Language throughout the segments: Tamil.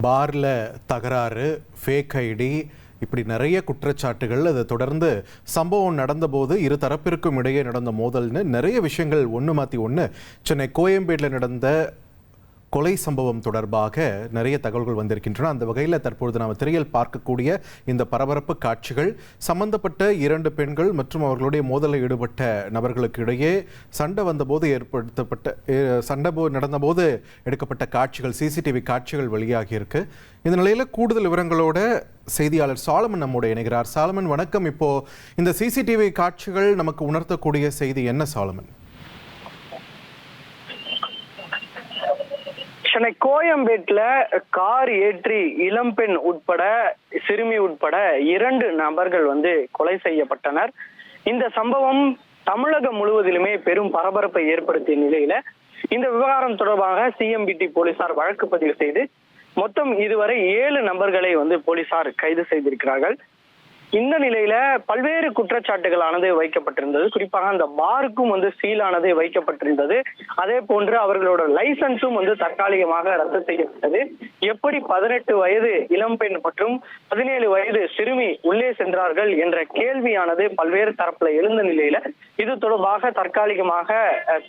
பார்ல தகராறு, ஃபேக் ஐடி, இப்படி நிறைய குற்றச்சாட்டுகள். அதை தொடர்ந்து சம்பவம் நடந்தபோது இரு தரப்பிற்கும் இடையே நடந்த மோதல்னு நிறைய விஷயங்கள் ஒன்று மாற்றி ஒன்று. சென்னை கோயம்பேட்டில் நடந்த கொலை சம்பவம் தொடர்பாக நிறைய தகவல்கள் வந்திருக்கின்றன. அந்த வகையில் தற்பொழுது நாம் திரையில் பார்க்கக்கூடிய இந்த பரபரப்பு காட்சிகள் சம்பந்தப்பட்ட 2 பெண்கள் மற்றும் அவர்களுடைய மோதலில் ஈடுபட்ட நபர்களுக்கு இடையே சண்டை வந்தபோது நடந்தபோது எடுக்கப்பட்ட காட்சிகள், சிசிடிவி காட்சிகள் வெளியாகி இருக்கு. இந்த நிலையில் கூடுதல் விவரங்களோட செய்தியாளர் சாலமன் நம்மோட இணைகிறார். சாலமன் வணக்கம். இப்போ இந்த சிசிடிவி காட்சிகள் நமக்கு உணர்த்தக்கூடிய செய்தி என்ன சாலமன்? சென்னை கோயம்பேட்டில் கார் ஏற்றி இளம்பெண் உட்பட சிறுமி உட்பட 2 நபர்கள் கொலை செய்யப்பட்டனர். இந்த சம்பவம் தமிழகம் முழுவதிலுமே பெரும் பரபரப்பை ஏற்படுத்திய நிலையில இந்த விவகாரம் தொடர்பாக சிஎம்பிடி போலீசார் வழக்கு பதிவு செய்து மொத்தம் இதுவரை 7 நபர்களை போலீசார் கைது செய்திருக்கிறார்கள். இந்த நிலையில பல்வேறு குற்றச்சாட்டுகளானது வைக்கப்பட்டிருந்தது. குறிப்பாக அந்த பாருக்கும் சீலானது வைக்கப்பட்டிருந்தது. அதே போன்று அவர்களோட லைசன்ஸும் தற்காலிகமாக ரத்து செய்யப்பட்டது. எப்படி 18 வயது இளம்பெண் மற்றும் 17 வயது சிறுமி உள்ளே சென்றார்கள் என்ற கேள்வியானது பல்வேறு தரப்புல எழுந்த நிலையில இது தொடர்பாக தற்காலிகமாக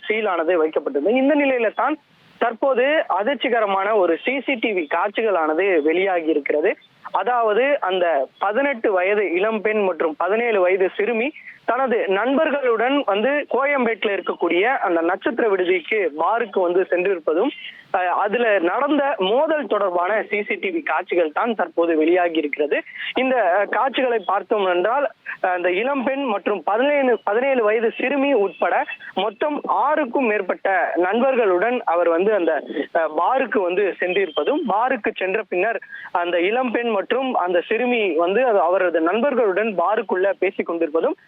சீலானது வைக்கப்பட்டது. இந்த நிலையில தான் தற்போது அதிர்ச்சிகரமான ஒரு சிசிடிவி காட்சிகளானது வெளியாகி இருக்கிறது. அதாவது அந்த 18 வயது இளம்பெண் மற்றும் 17 வயது சிறுமி தனது நண்பர்களுடன் கோயம்பேட்டில் இருக்கக்கூடிய அந்த நட்சத்திர விடுதிக்கு பாருக்கு சென்றிருப்பதும் அதுல நடந்த மோதல் தொடர்பான சிசிடிவி காட்சிகள் தான் தற்போது வெளியாகி இருக்கிறது. இந்த காட்சிகளை பார்த்தோம் என்றால் அந்த இளம்பெண் மற்றும் 17 வயது சிறுமி உட்பட மொத்தம் 6க்கும் மேற்பட்ட நண்பர்களுடன் அவர் அந்த பாருக்கு சென்றிருப்பதும், பாருக்கு சென்ற பின்னர் அந்த இளம்பெண் மற்றும் அந்த சிறுமி அவரது நண்பர்களுடன் பாருக்குள்ள பேசிக் கொண்டிருப்பதும்,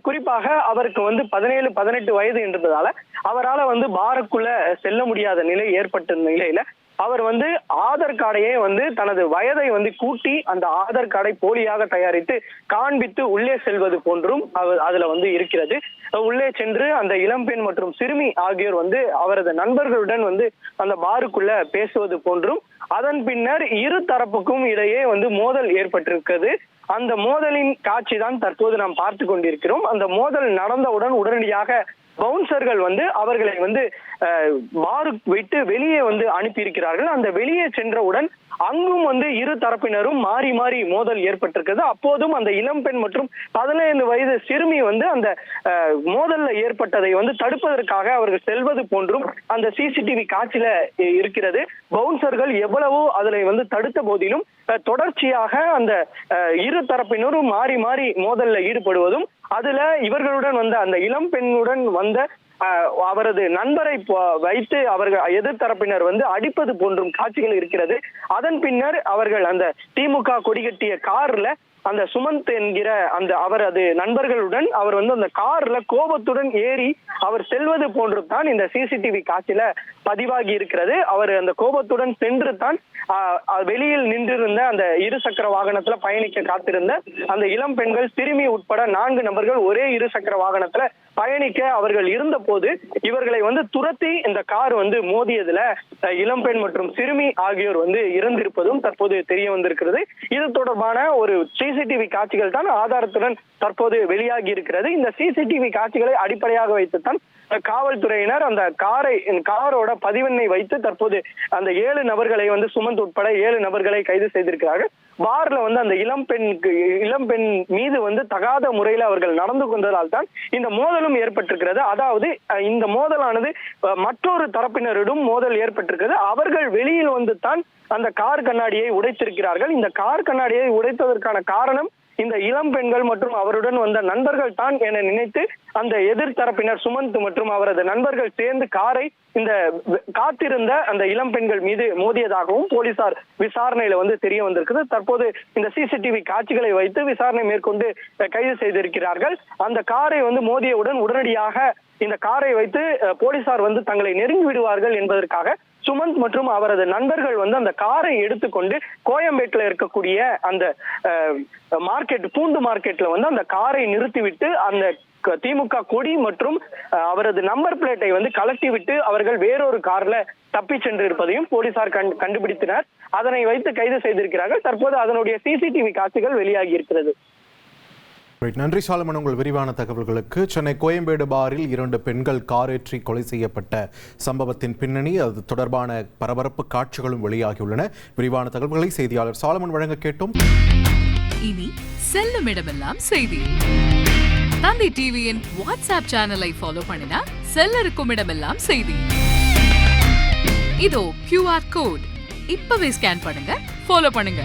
குறிப்பாக அவருக்கு 17, 18 வயது என்றதால அவரால் பாருக்குள்ள செல்ல முடியாத நிலை ஏற்பட்ட நிலையில அவர் ஆதார் கார்டையே தனது வயதை கூட்டி அந்த ஆதார் கார்டை போலியாக தயாரித்து காண்பித்து உள்ளே செல்வது போன்றும் அதுல இருக்கிறது. உள்ளே சென்று அந்த இளம்பெண் மற்றும் சிறுமி ஆகியோர் அவரது நண்பர்களுடன் அந்த பாருக்குள்ள பேசுவது போன்றும், அதன் பின்னர் இரு தரப்புக்கும் இடையே மோதல் ஏற்பட்டிருக்கிறது. அந்த மோதலின் காட்சி தான் தற்போது நாம் பார்த்து கொண்டிருக்கிறோம். அந்த மோதல் நடந்தவுடன் உடனடியாக பவுன்சர்கள் அவர்களை பாரு விட்டு வெளியே அனுப்பியிருக்கிறார்கள். அந்த வெளியே சென்றவுடன் அங்கும் இரு தரப்பினரும் மாறி மாறி மோதல் ஏற்பட்டிருக்கிறது. அப்போதும் அந்த இளம்பெண் மற்றும் 17 வயது சிறுமி அந்த மோதல்ல ஏற்பட்டதை தடுப்பதற்காக அவர்கள் செல்வது போன்றும் அந்த சிசிடிவி காட்சியில இருக்கிறது. பவுன்சர்கள் எவ்வளவோ அதனை தடுத்த போதிலும் தொடர்ச்சியாக அந்த இரு தரப்பினரும் மாறி மாறி மோதல்ல ஈடுபடுவதும், அதுல இவர்களுடன் அந்த இளம்பெண்ணுடன் அவரது நண்பரை வைத்து அவர்கள் எதிர்த்தரப்பினர் அடிப்பது போன்றும் காட்சிகள் இருக்கிறது. அதன் பின்னர் அவர்கள் அந்த திமுக கொடிகட்டிய கார்ல அந்த சுமந்த் என்கிற அந்த அவரது நண்பர்களுடன் அவர் அந்த கார்ல கோபத்துடன் ஏறி அவர் செல்வது போன்று தான் இந்த சிசிடிவி காட்சியில பதிவாகி இருக்கிறது. அவர் அந்த கோபத்துடன் சென்று தான் வெளியில் நின்றிருந்த அந்த இருசக்கர வாகனத்துல பயணிக்க காத்திருந்த அந்த இளம் பெண்கள், சிறுமி உட்பட 4 நபர்கள் ஒரே இருசக்கர வாகனத்துல பயணிக்க அவர்கள் இருந்த போது இவர்களை துரத்தி இந்த கார் மோதியதுல இளம்பெண் மற்றும் சிறுமி ஆகியோர் இறந்திருப்பதும் தற்போது தெரிய வந்திருக்கிறது. இது தொடர்பான ஒரு சிசிடிவி காட்சிகள் தான் ஆதாரத்துடன் தற்போது வெளியாகி இருக்கிறது. இந்த சிசிடிவி காட்சிகளை அடிப்படையாக வைத்துத்தான் காவல்துறையினர் அந்த காரோட பதிவெண்ணை வைத்து தற்போது அந்த 7 நபர்களை சுமந்த் உட்பட 7 நபர்களை கைது செய்திருக்கிறார்கள். பார்ல அந்த இளம்பெண் மீது தகாத முறையில் அவர்கள் நடந்து கொண்டதால் தான் இந்த மோதலும் ஏற்பட்டிருக்கிறது. அதாவது இந்த மோதலானது மற்றொரு தரப்பினரிடம் மோதல் ஏற்பட்டிருக்கிறது. அவர்கள் வெளியில் தான் அந்த கார் கண்ணாடியை உடைத்திருக்கிறார்கள். இந்த கார் கண்ணாடியை உடைத்ததற்கான காரணம் இந்த இளம் பெண்கள் மற்றும் அவருடன் வந்த நண்பர்கள் தான் என நினைத்து அந்த எதிர்த்தரப்பினர் சுமந்த் மற்றும் அவரது நண்பர்கள் சேர்ந்து காரை இந்த காத்திருந்த அந்த இளம் பெண்கள் மீது மோதியதாகவும் போலீசார் விசாரணையில தெரிய வந்திருக்குது. தற்போது இந்த சிசிடிவி காட்சிகளை வைத்து விசாரணை மேற்கொண்டு கைது செய்திருக்கிறார்கள். அந்த காரை மோதியவுடன் உடனடியாக இந்த காரை வைத்து போலீசார் தங்களை நெருங்கி விடுவார்கள் என்பதற்காக சுமந்த் மற்றும் அவரது நண்பர்கள் அந்த காரை எடுத்துக்கொண்டு கோயம்பேட்டில் இருக்கக்கூடிய அந்த மார்க்கெட், பூண்டு மார்க்கெட்ல அந்த காரை நிறுத்திவிட்டு அந்த திமுக கொடி மற்றும் அவரது நம்பர் பிளேட்டை வந்து கலட்டி விட்டு அவர்கள் வேறொரு கார்ல தப்பி சென்று இருப்பதையும் போலீசார் கண்டுபிடித்தனர். அதனை வைத்து கைது செய்திருக்கிறார்கள். தற்போது அதனுடைய சிசிடிவி காட்சிகள் வெளியாகி இருக்கிறது. நன்றி சாலமன், உங்கள் விரிவான தகவல்களுக்கு. சென்னை கோயம்பேடு பாரில் 2 பெண்கள் காரேற்றி கொலை செய்யப்பட்ட சம்பவத்தின் பின்னணி, அது தொடர்பான பரபரப்பு காட்சிகளும் வெளியாகியுள்ளன. விரிவான தகவல்களை செய்தியாளர் சாலமன் வழங்க கேட்டோம். இனி செல்லும் இடமெல்லாம் செய்தி. தந்தி டிவியின் வாட்ஸ்அப் சேனலை ஃபாலோ பண்ணினா செல்ல இருக்கும் இடமெல்லாம் செய்தி. இதோ QR கோட், இப்பவே ஸ்கேன் பண்ணுங்க, ஃபாலோ பண்ணுங்க.